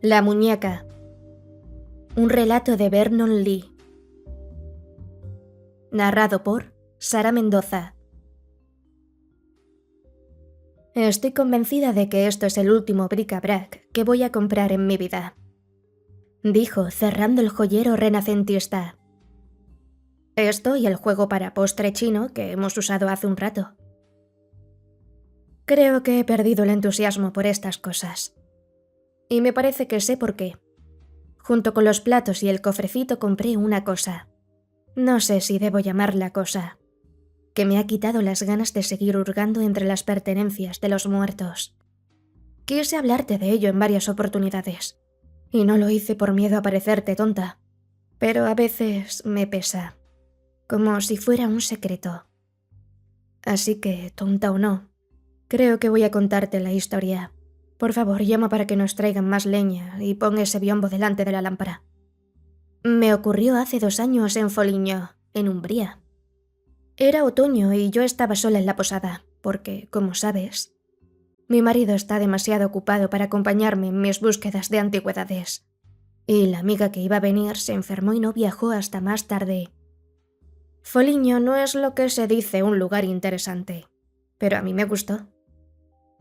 La muñeca. Un relato de Vernon Lee. Narrado por Sara Mendoza. Estoy convencida de que esto es el último bric-a-brac que voy a comprar en mi vida, dijo cerrando el joyero renacentista. Esto y el juego para postre chino que hemos usado hace un rato. Creo que he perdido el entusiasmo por estas cosas. Y me parece que sé por qué. Junto con los platos y el cofrecito compré una cosa. No sé si debo llamarla cosa, que me ha quitado las ganas de seguir hurgando entre las pertenencias de los muertos. Quise hablarte de ello en varias oportunidades, y no lo hice por miedo a parecerte tonta, pero a veces me pesa, como si fuera un secreto. Así que, tonta o no, creo que voy a contarte la historia. Por favor, llama para que nos traigan más leña y pon ese biombo delante de la lámpara. Me ocurrió hace 2 años en Foligno, en Umbría. Era otoño y yo estaba sola en la posada, porque, como sabes, mi marido está demasiado ocupado para acompañarme en mis búsquedas de antigüedades. Y la amiga que iba a venir se enfermó y no viajó hasta más tarde. Foligno no es lo que se dice un lugar interesante, pero a mí me gustó.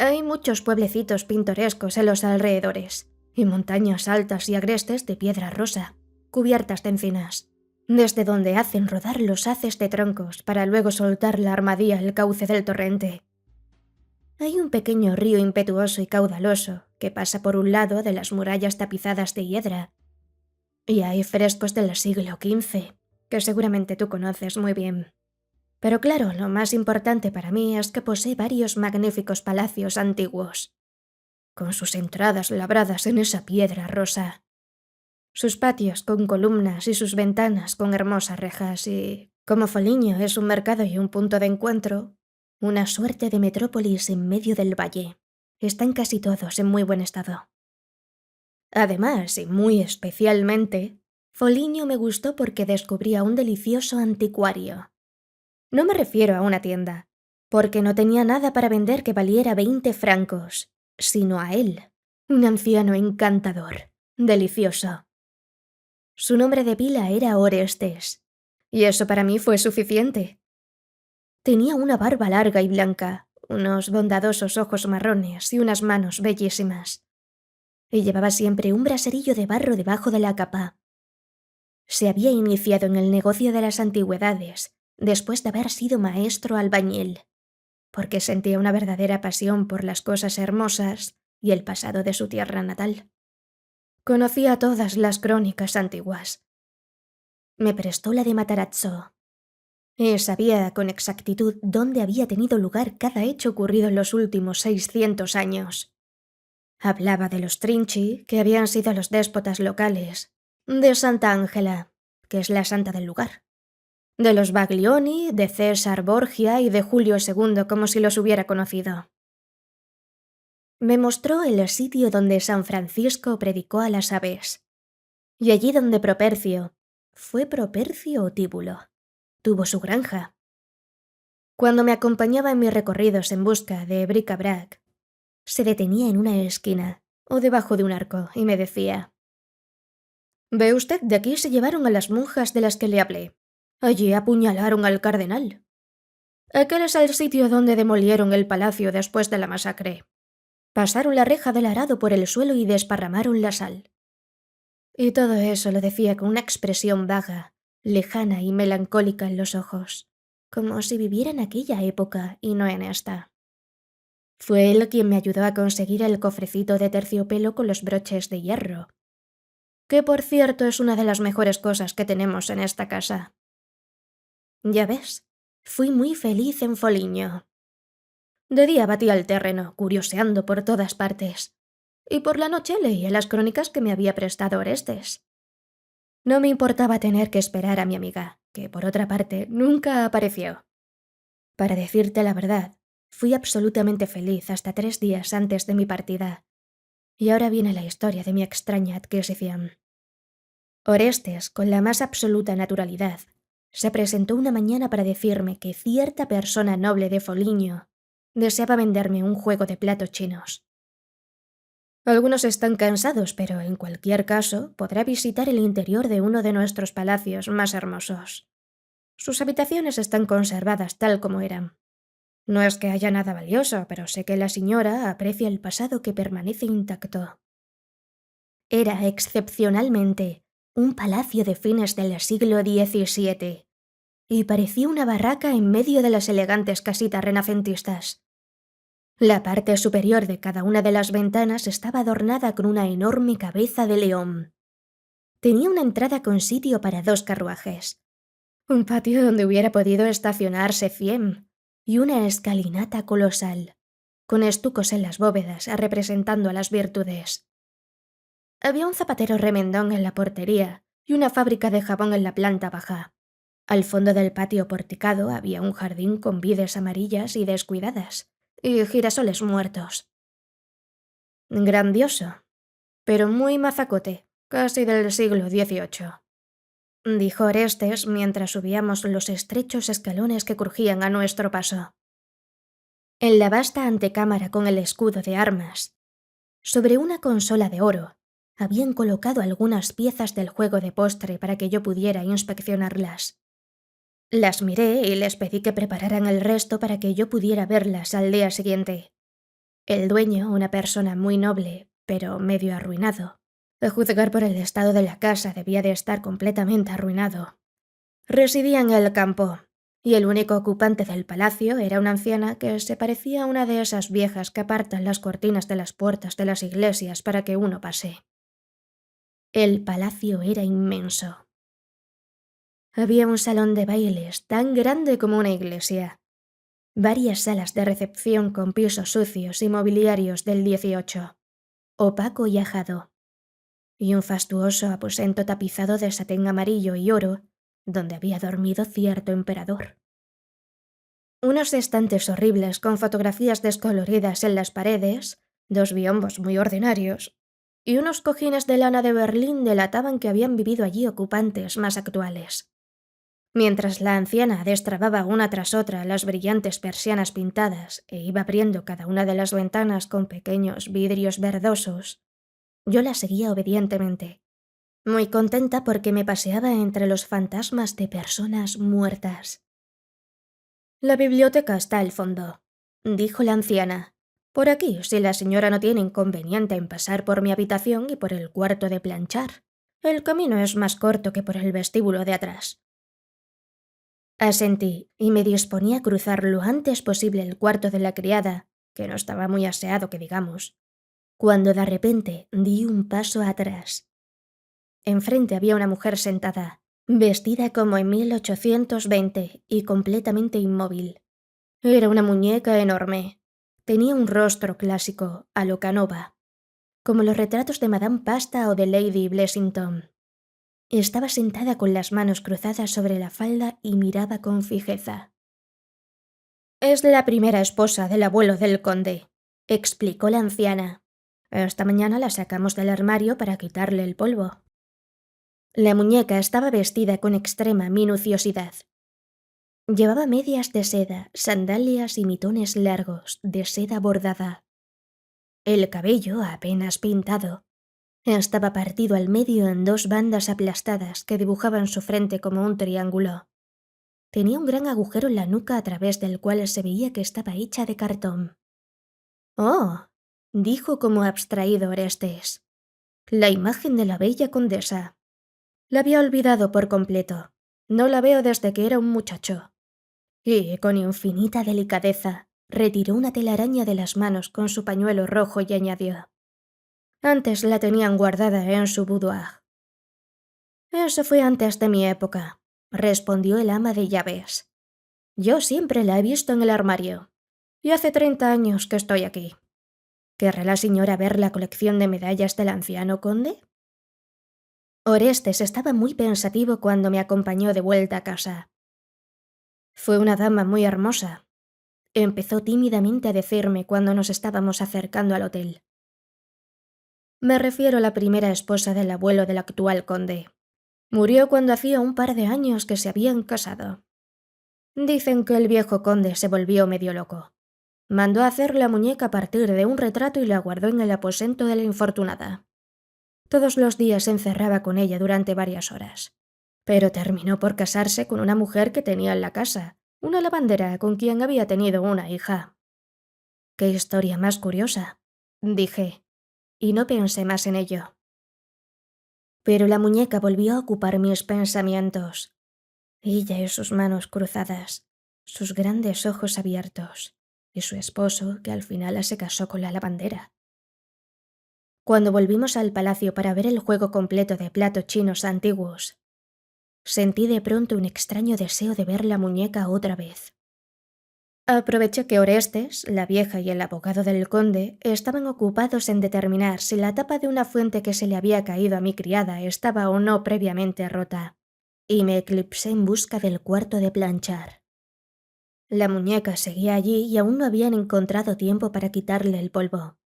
Hay muchos pueblecitos pintorescos en los alrededores, y montañas altas y agrestes de piedra rosa, cubiertas de encinas, desde donde hacen rodar los haces de troncos para luego soltar la armadilla al cauce del torrente. Hay un pequeño río impetuoso y caudaloso que pasa por un lado de las murallas tapizadas de hiedra, y hay frescos del siglo XV, que seguramente tú conoces muy bien. Pero claro, lo más importante para mí es que posee varios magníficos palacios antiguos, con sus entradas labradas en esa piedra rosa, sus patios con columnas y sus ventanas con hermosas rejas y, como Foligno es un mercado y un punto de encuentro, una suerte de metrópolis en medio del valle. Están casi todos en muy buen estado. Además, y muy especialmente, Foligno me gustó porque descubría un delicioso anticuario. No me refiero a una tienda, porque no tenía nada para vender que valiera 20 francos, sino a él, un anciano encantador, delicioso. Su nombre de pila era Orestes, y eso para mí fue suficiente. Tenía una barba larga y blanca, unos bondadosos ojos marrones y unas manos bellísimas. Y llevaba siempre un braserillo de barro debajo de la capa. Se había iniciado en el negocio de las antigüedades después de haber sido maestro albañil, porque sentía una verdadera pasión por las cosas hermosas y el pasado de su tierra natal. Conocía todas las crónicas antiguas. Me prestó la de Matarazzo, y sabía con exactitud dónde había tenido lugar cada hecho ocurrido en los últimos 600 años. Hablaba de los Trinchi, que habían sido los déspotas locales, de Santa Ángela, que es la santa del lugar, de los Baglioni, de César Borgia y de Julio II como si los hubiera conocido. Me mostró el sitio donde San Francisco predicó a las aves, y allí donde Propercio, ¿fue Propercio o Tíbulo?, tuvo su granja. Cuando me acompañaba en mis recorridos en busca de bric-a-brac, se detenía en una esquina o debajo de un arco y me decía: «¿Ve usted? De aquí se llevaron a las monjas de las que le hablé. Allí apuñalaron al cardenal. Aquel es el sitio donde demolieron el palacio después de la masacre. Pasaron la reja del arado por el suelo y desparramaron la sal». Y todo eso lo decía con una expresión vaga, lejana y melancólica en los ojos, como si viviera en aquella época y no en esta. Fue él quien me ayudó a conseguir el cofrecito de terciopelo con los broches de hierro, que por cierto es una de las mejores cosas que tenemos en esta casa. Ya ves, fui muy feliz en Foligno. De día batía el terreno, curioseando por todas partes, y por la noche leía las crónicas que me había prestado Orestes. No me importaba tener que esperar a mi amiga, que por otra parte nunca apareció. Para decirte la verdad, fui absolutamente feliz hasta 3 días antes de mi partida. Y ahora viene la historia de mi extraña adquisición. Orestes, con la más absoluta naturalidad, se presentó una mañana para decirme que cierta persona noble de Foligno deseaba venderme un juego de platos chinos. Algunos están cansados, pero en cualquier caso podrá visitar el interior de uno de nuestros palacios más hermosos. Sus habitaciones están conservadas tal como eran. No es que haya nada valioso, pero sé que la señora aprecia el pasado que permanece intacto. Era excepcionalmente un palacio de fines del siglo XVII, y parecía una barraca en medio de las elegantes casitas renacentistas. La parte superior de cada una de las ventanas estaba adornada con una enorme cabeza de león. Tenía una entrada con sitio para 2 carruajes, un patio donde hubiera podido estacionarse 100 y una escalinata colosal, con estucos en las bóvedas representando a las virtudes. Había un zapatero remendón en la portería y una fábrica de jabón en la planta baja. Al fondo del patio porticado había un jardín con vides amarillas y descuidadas, y girasoles muertos. Grandioso, pero muy mazacote, casi del siglo XVIII, dijo Orestes mientras subíamos los estrechos escalones que crujían a nuestro paso. En la vasta antecámara con el escudo de armas, sobre una consola de oro, habían colocado algunas piezas del juego de postre para que yo pudiera inspeccionarlas. Las miré y les pedí que prepararan el resto para que yo pudiera verlas al día siguiente. El dueño, una persona muy noble, pero medio arruinado, a juzgar por el estado de la casa debía de estar completamente arruinado, residía en el campo, y el único ocupante del palacio era una anciana que se parecía a una de esas viejas que apartan las cortinas de las puertas de las iglesias para que uno pase. El palacio era inmenso. Había un salón de bailes tan grande como una iglesia, varias salas de recepción con pisos sucios y mobiliarios del XVIII, opaco y ajado, y un fastuoso aposento tapizado de satén amarillo y oro, donde había dormido cierto emperador. Unos estantes horribles con fotografías descoloridas en las paredes, 2 biombos muy ordinarios, y unos cojines de lana de Berlín delataban que habían vivido allí ocupantes más actuales. Mientras la anciana destrababa una tras otra las brillantes persianas pintadas e iba abriendo cada una de las ventanas con pequeños vidrios verdosos, yo la seguía obedientemente, muy contenta porque me paseaba entre los fantasmas de personas muertas. «La biblioteca está al fondo», dijo la anciana. «Por aquí, si la señora no tiene inconveniente en pasar por mi habitación y por el cuarto de planchar. El camino es más corto que por el vestíbulo de atrás». Asentí y me disponía a cruzar lo antes posible el cuarto de la criada, que no estaba muy aseado que digamos, cuando de repente di un paso atrás. Enfrente había una mujer sentada, vestida como en 1820 y completamente inmóvil. Era una muñeca enorme. Tenía un rostro clásico, a lo Canova, como los retratos de Madame Pasta o de Lady Blessington. Estaba sentada con las manos cruzadas sobre la falda y miraba con fijeza. «Es la primera esposa del abuelo del conde», explicó la anciana. «Esta mañana la sacamos del armario para quitarle el polvo». La muñeca estaba vestida con extrema minuciosidad. Llevaba medias de seda, sandalias y mitones largos, de seda bordada. El cabello, apenas pintado, estaba partido al medio en 2 bandas aplastadas que dibujaban su frente como un triángulo. Tenía un gran agujero en la nuca a través del cual se veía que estaba hecha de cartón. «Oh», dijo como abstraído Orestes. «La imagen de la bella condesa. La había olvidado por completo. No la veo desde que era un muchacho». Y, con infinita delicadeza, retiró una telaraña de las manos con su pañuelo rojo y añadió: «Antes la tenían guardada en su boudoir». «Eso fue antes de mi época», respondió el ama de llaves. «Yo siempre la he visto en el armario. Y hace 30 años que estoy aquí. ¿Querrá la señora ver la colección de medallas del anciano conde?» Orestes estaba muy pensativo cuando me acompañó de vuelta a casa. «Fue una dama muy hermosa», empezó tímidamente a decirme cuando nos estábamos acercando al hotel. «Me refiero a la primera esposa del abuelo del actual conde. Murió cuando hacía un par de años que se habían casado. Dicen que el viejo conde se volvió medio loco. Mandó a hacer la muñeca a partir de un retrato y la guardó en el aposento de la infortunada. Todos los días se encerraba con ella durante varias horas. Pero terminó por casarse con una mujer que tenía en la casa, una lavandera con quien había tenido una hija. «Qué historia más curiosa», dije, y no pensé más en ello. Pero la muñeca volvió a ocupar mis pensamientos. Ella y sus manos cruzadas, sus grandes ojos abiertos, y su esposo, que al final se casó con la lavandera. Cuando volvimos al palacio para ver el juego completo de platos chinos antiguos, sentí de pronto un extraño deseo de ver la muñeca otra vez. Aproveché que Orestes, la vieja y el abogado del conde estaban ocupados en determinar si la tapa de una fuente que se le había caído a mi criada estaba o no previamente rota, y me eclipsé en busca del cuarto de planchar. La muñeca seguía allí y aún no habían encontrado tiempo para quitarle el polvo.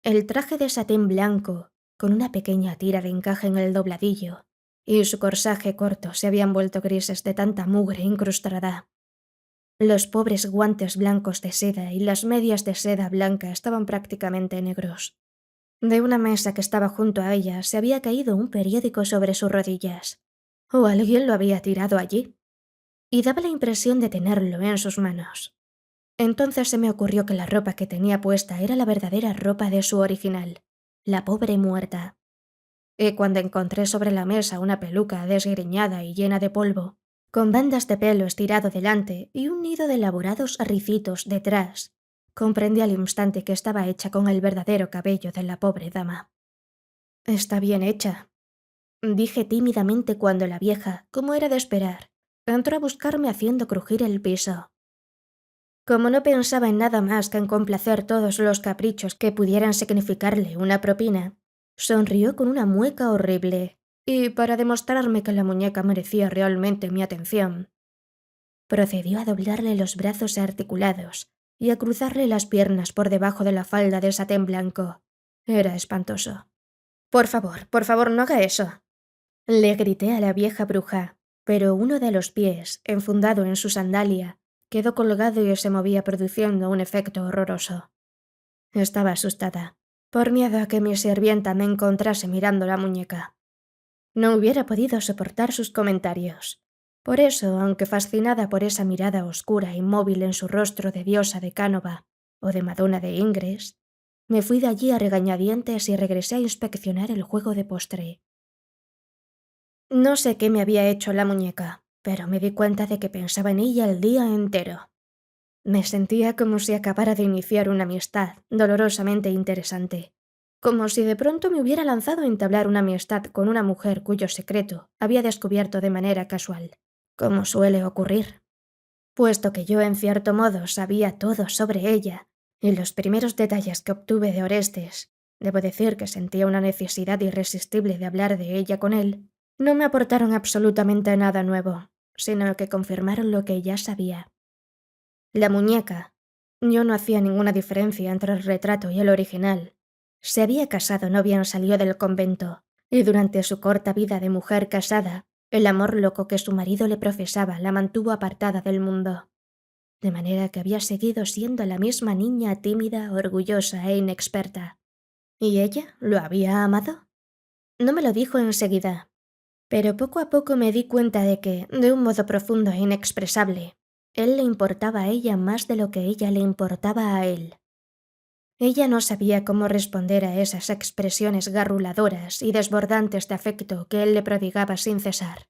El traje de satén blanco, con una pequeña tira de encaje en el dobladillo, y su corsaje corto se habían vuelto grises de tanta mugre incrustada. Los pobres guantes blancos de seda y las medias de seda blanca estaban prácticamente negros. De una mesa que estaba junto a ella se había caído un periódico sobre sus rodillas. O alguien lo había tirado allí. Y daba la impresión de tenerlo en sus manos. Entonces se me ocurrió que la ropa que tenía puesta era la verdadera ropa de su original, la pobre muerta. Y cuando encontré sobre la mesa una peluca desgreñada y llena de polvo, con bandas de pelo estirado delante y un nido de elaborados ricitos detrás, comprendí al instante que estaba hecha con el verdadero cabello de la pobre dama. «Está bien hecha», dije tímidamente cuando la vieja, como era de esperar, entró a buscarme haciendo crujir el piso. Como no pensaba en nada más que en complacer todos los caprichos que pudieran significarle una propina, sonrió con una mueca horrible, y para demostrarme que la muñeca merecía realmente mi atención, procedió a doblarle los brazos articulados y a cruzarle las piernas por debajo de la falda de satén blanco. Era espantoso. por favor, no haga eso», le grité a la vieja bruja, pero uno de los pies, enfundado en su sandalia, quedó colgado y se movía produciendo un efecto horroroso. Estaba asustada, por miedo a que mi sirvienta me encontrase mirando la muñeca. No hubiera podido soportar sus comentarios. Por eso, aunque fascinada por esa mirada oscura e inmóvil en su rostro de diosa de Cánova o de Madonna de Ingres, me fui de allí a regañadientes y regresé a inspeccionar el juego de postre. No sé qué me había hecho la muñeca, pero me di cuenta de que pensaba en ella el día entero. Me sentía como si acabara de iniciar una amistad dolorosamente interesante, como si de pronto me hubiera lanzado a entablar una amistad con una mujer cuyo secreto había descubierto de manera casual, como suele ocurrir. Puesto que yo en cierto modo sabía todo sobre ella, y los primeros detalles que obtuve de Orestes, debo decir que sentía una necesidad irresistible de hablar de ella con él, no me aportaron absolutamente nada nuevo, sino que confirmaron lo que ya sabía. La muñeca, yo no hacía ninguna diferencia entre el retrato y el original. Se había casado no bien salió del convento, y durante su corta vida de mujer casada, el amor loco que su marido le profesaba la mantuvo apartada del mundo. De manera que había seguido siendo la misma niña tímida, orgullosa e inexperta. ¿Y ella lo había amado? No me lo dijo enseguida, pero poco a poco me di cuenta de que, de un modo profundo e inexpresable, él le importaba a ella más de lo que ella le importaba a él. Ella no sabía cómo responder a esas expresiones garruladoras y desbordantes de afecto que él le prodigaba sin cesar.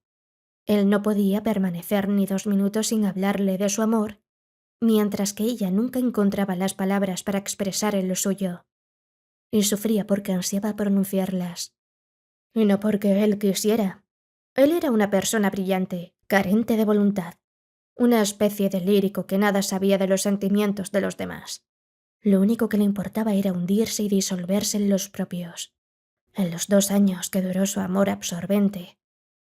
Él no podía permanecer ni 2 minutos sin hablarle de su amor, mientras que ella nunca encontraba las palabras para expresar en lo suyo, y sufría porque ansiaba pronunciarlas. Y no porque él quisiera. Él era una persona brillante, carente de voluntad, una especie de lírico que nada sabía de los sentimientos de los demás. Lo único que le importaba era hundirse y disolverse en los propios. En los 2 años que duró su amor absorbente,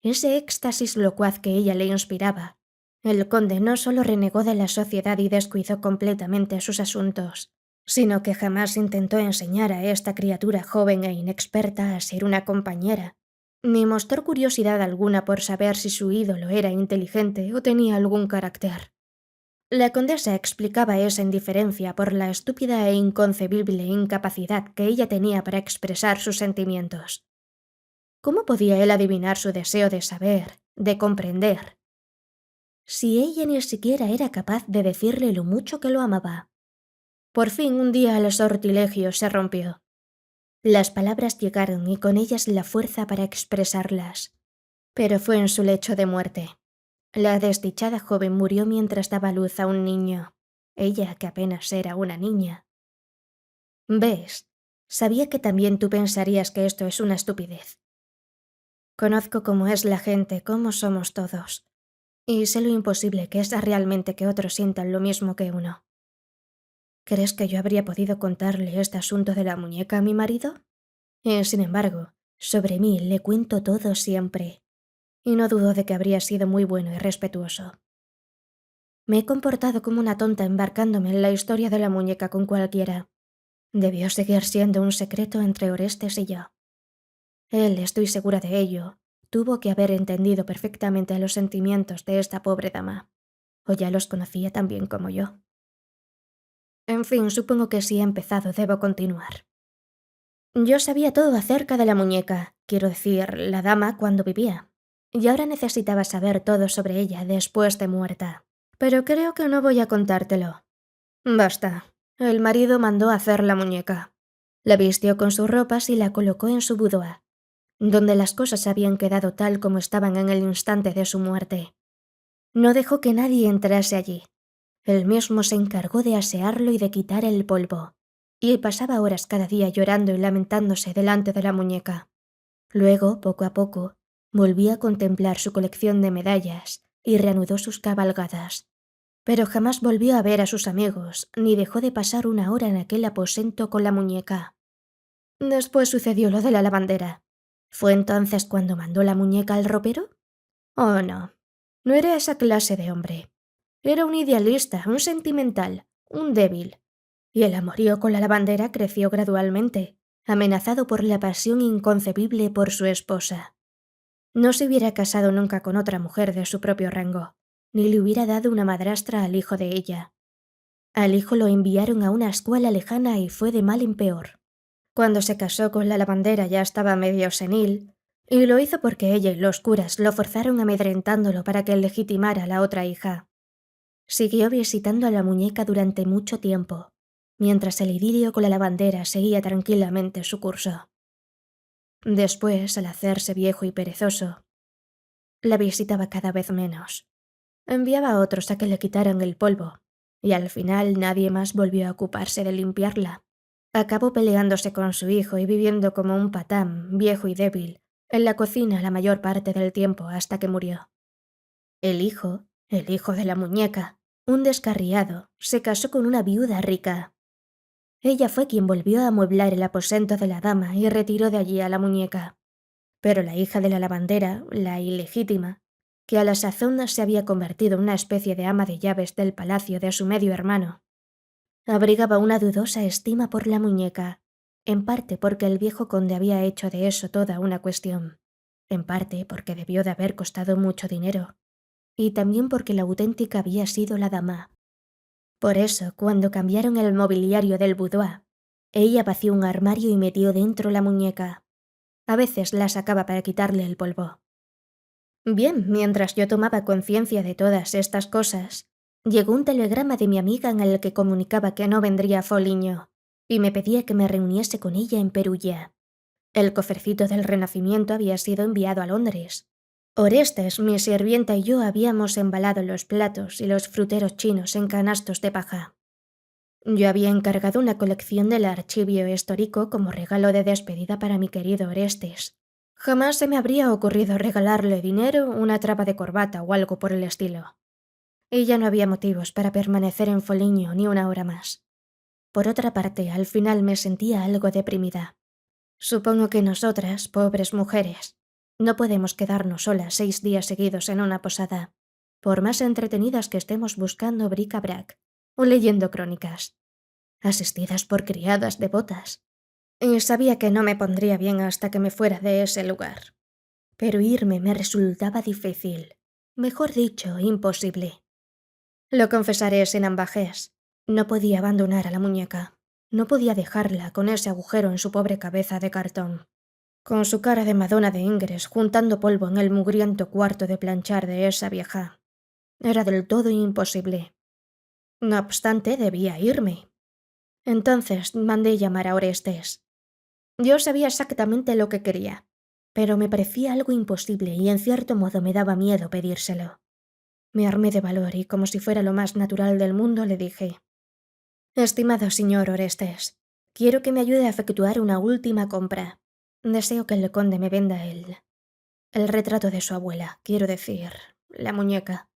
ese éxtasis locuaz que ella le inspiraba, el conde no solo renegó de la sociedad y descuidó completamente sus asuntos, sino que jamás intentó enseñar a esta criatura joven e inexperta a ser una compañera, ni mostró curiosidad alguna por saber si su ídolo era inteligente o tenía algún carácter. La condesa explicaba esa indiferencia por la estúpida e inconcebible incapacidad que ella tenía para expresar sus sentimientos. ¿Cómo podía él adivinar su deseo de saber, de comprender, si ella ni siquiera era capaz de decirle lo mucho que lo amaba? Por fin un día el sortilegio se rompió. Las palabras llegaron y con ellas la fuerza para expresarlas. Pero fue en su lecho de muerte. La desdichada joven murió mientras daba luz a un niño. Ella, que apenas era una niña. ¿Ves? Sabía que también tú pensarías que esto es una estupidez. Conozco cómo es la gente, cómo somos todos. Y sé lo imposible que es realmente que otros sientan lo mismo que uno. ¿Crees que yo habría podido contarle este asunto de la muñeca a mi marido? Y, sin embargo, sobre mí le cuento todo siempre. Y no dudo de que habría sido muy bueno y respetuoso. Me he comportado como una tonta embarcándome en la historia de la muñeca con cualquiera. Debió seguir siendo un secreto entre Orestes y yo. Él, estoy segura de ello, tuvo que haber entendido perfectamente los sentimientos de esta pobre dama. O ya los conocía tan bien como yo. En fin, supongo que si he empezado debo continuar. Yo sabía todo acerca de la muñeca, quiero decir, la dama cuando vivía. Y ahora necesitaba saber todo sobre ella después de muerta. Pero creo que no voy a contártelo. Basta. El marido mandó hacer la muñeca. La vistió con sus ropas y la colocó en su boudoir, donde las cosas habían quedado tal como estaban en el instante de su muerte. No dejó que nadie entrase allí. Él mismo se encargó de asearlo y de quitar el polvo, y pasaba horas cada día llorando y lamentándose delante de la muñeca. Luego, poco a poco, volvía a contemplar su colección de medallas y reanudó sus cabalgadas. Pero jamás volvió a ver a sus amigos, ni dejó de pasar una hora en aquel aposento con la muñeca. Después sucedió lo de la lavandera. ¿Fue entonces cuando mandó la muñeca al ropero? Oh, no. No era esa clase de hombre. Era un idealista, un sentimental, un débil. Y el amorío con la lavandera creció gradualmente, amenazado por la pasión inconcebible por su esposa. No se hubiera casado nunca con otra mujer de su propio rango, ni le hubiera dado una madrastra al hijo de ella. Al hijo lo enviaron a una escuela lejana y fue de mal en peor. Cuando se casó con la lavandera ya estaba medio senil, y lo hizo porque ella y los curas lo forzaron amedrentándolo para que legitimara a la otra hija. Siguió visitando a la muñeca durante mucho tiempo, mientras el idilio con la lavandera seguía tranquilamente su curso. Después, al hacerse viejo y perezoso, la visitaba cada vez menos. Enviaba a otros a que le quitaran el polvo, y al final nadie más volvió a ocuparse de limpiarla. Acabó peleándose con su hijo y viviendo como un patán, viejo y débil, en la cocina la mayor parte del tiempo hasta que murió. El hijo de la muñeca, un descarriado, se casó con una viuda rica. Ella fue quien volvió a amueblar el aposento de la dama y retiró de allí a la muñeca. Pero la hija de la lavandera, la ilegítima, que a la sazón se había convertido en una especie de ama de llaves del palacio de su medio hermano, abrigaba una dudosa estima por la muñeca, en parte porque el viejo conde había hecho de eso toda una cuestión, en parte porque debió de haber costado mucho dinero, y también porque la auténtica había sido la dama. Por eso, cuando cambiaron el mobiliario del boudoir, ella vació un armario y metió dentro la muñeca. A veces la sacaba para quitarle el polvo. Bien, mientras yo tomaba conciencia de todas estas cosas, llegó un telegrama de mi amiga en el que comunicaba que no vendría a Foligno, y me pedía que me reuniese con ella en Perugia. El cofrecito del Renacimiento había sido enviado a Londres. Orestes, mi sirvienta y yo habíamos embalado los platos y los fruteros chinos en canastos de paja. Yo había encargado una colección del archivio histórico como regalo de despedida para mi querido Orestes. Jamás se me habría ocurrido regalarle dinero, una trapa de corbata o algo por el estilo. Y ya no había motivos para permanecer en Foligno ni una hora más. Por otra parte, al final me sentía algo deprimida. Supongo que nosotras, pobres mujeres, no podemos quedarnos solas 6 días seguidos en una posada, por más entretenidas que estemos buscando bric-a-brac o leyendo crónicas, asistidas por criadas devotas. Y sabía que no me pondría bien hasta que me fuera de ese lugar. Pero irme me resultaba difícil, mejor dicho, imposible. Lo confesaré sin ambajes. No podía abandonar a la muñeca. No podía dejarla con ese agujero en su pobre cabeza de cartón, con su cara de Madonna de Ingres juntando polvo en el mugriento cuarto de planchar de esa vieja. Era del todo imposible. No obstante, debía irme. Entonces mandé llamar a Orestes. Yo sabía exactamente lo que quería, pero me parecía algo imposible y en cierto modo me daba miedo pedírselo. Me armé de valor y, como si fuera lo más natural del mundo, le dije: «Estimado señor Orestes, quiero que me ayude a efectuar una última compra. Deseo que el conde me venda el retrato de su abuela, quiero decir, la muñeca».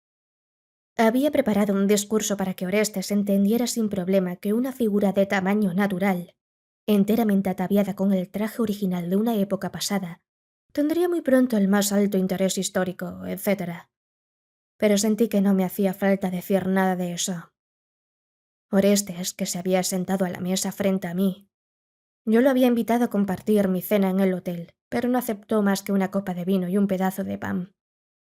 Había preparado un discurso para que Orestes entendiera sin problema que una figura de tamaño natural, enteramente ataviada con el traje original de una época pasada, tendría muy pronto el más alto interés histórico, etc. Pero sentí que no me hacía falta decir nada de eso. Orestes, que se había sentado a la mesa frente a mí. Yo lo había invitado a compartir mi cena en el hotel, pero no aceptó más que una copa de vino y un pedazo de pan.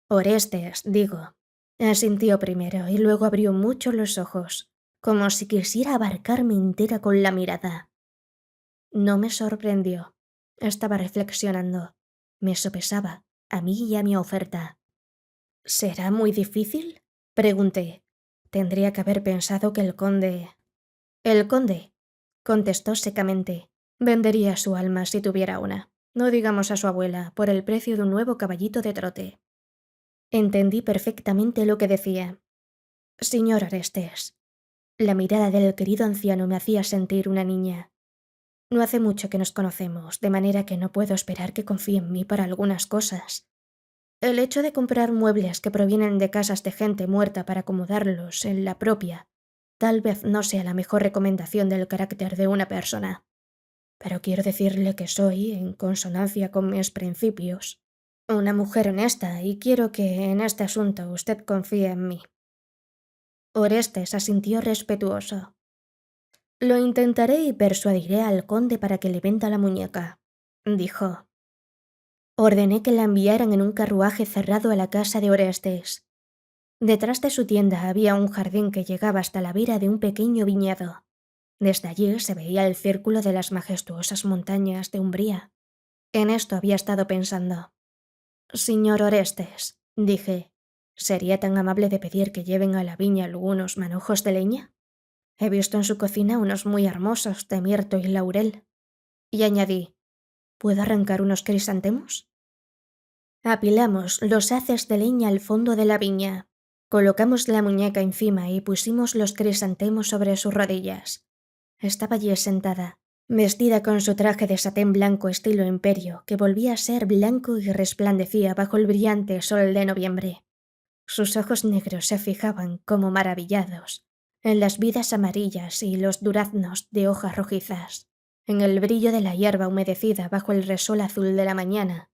Orestes, digo. Asintió primero y luego abrió mucho los ojos, como si quisiera abarcarme entera con la mirada. No me sorprendió. Estaba reflexionando. Me sopesaba, a mí y a mi oferta. ¿Será muy difícil?, pregunté. Tendría que haber pensado que el conde... El conde, contestó secamente, vendería su alma si tuviera una, no digamos a su abuela, por el precio de un nuevo caballito de trote. Entendí perfectamente lo que decía. Señor Orestes, la mirada del querido anciano me hacía sentir una niña. No hace mucho que nos conocemos, de manera que no puedo esperar que confíe en mí para algunas cosas. El hecho de comprar muebles que provienen de casas de gente muerta para acomodarlos en la propia, tal vez no sea la mejor recomendación del carácter de una persona. Pero quiero decirle que soy, en consonancia con mis principios, una mujer honesta y quiero que en este asunto usted confíe en mí. Orestes asintió respetuoso. Lo intentaré y persuadiré al conde para que le venda la muñeca, dijo. Ordené que la enviaran en un carruaje cerrado a la casa de Orestes. Detrás de su tienda había un jardín que llegaba hasta la vera de un pequeño viñedo. Desde allí se veía el círculo de las majestuosas montañas de Umbría. En esto había estado pensando. Señor Orestes, dije, ¿sería tan amable de pedir que lleven a la viña algunos manojos de leña? He visto en su cocina unos muy hermosos de mirto y laurel. Y añadí, ¿puedo arrancar unos crisantemos? Apilamos los haces de leña al fondo de la viña. Colocamos la muñeca encima y pusimos los crisantemos sobre sus rodillas. Estaba allí sentada, vestida con su traje de satén blanco estilo imperio, que volvía a ser blanco y resplandecía bajo el brillante sol de noviembre. Sus ojos negros se fijaban, como maravillados, en las vidas amarillas y los duraznos de hojas rojizas, en el brillo de la hierba humedecida bajo el resol azul de la mañana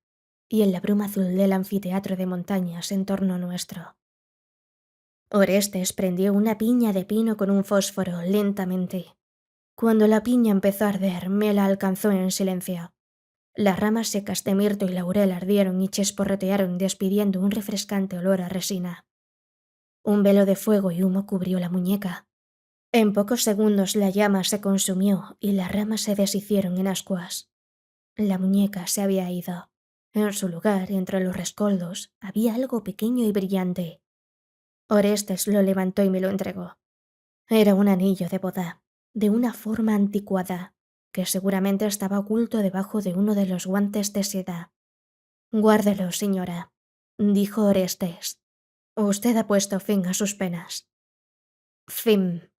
y en la bruma azul del anfiteatro de montañas en torno nuestro. Orestes prendió una piña de pino con un fósforo lentamente. Cuando la piña empezó a arder, me la alcanzó en silencio. Las ramas secas de mirto y laurel ardieron y chisporrotearon despidiendo un refrescante olor a resina. Un velo de fuego y humo cubrió la muñeca. En pocos segundos la llama se consumió y las ramas se deshicieron en ascuas. La muñeca se había ido. En su lugar, entre los rescoldos, había algo pequeño y brillante. Orestes lo levantó y me lo entregó. Era un anillo de boda, de una forma anticuada, que seguramente estaba oculto debajo de uno de los guantes de seda. Guárdelo, señora, dijo Orestes. Usted ha puesto fin a sus penas. Fin.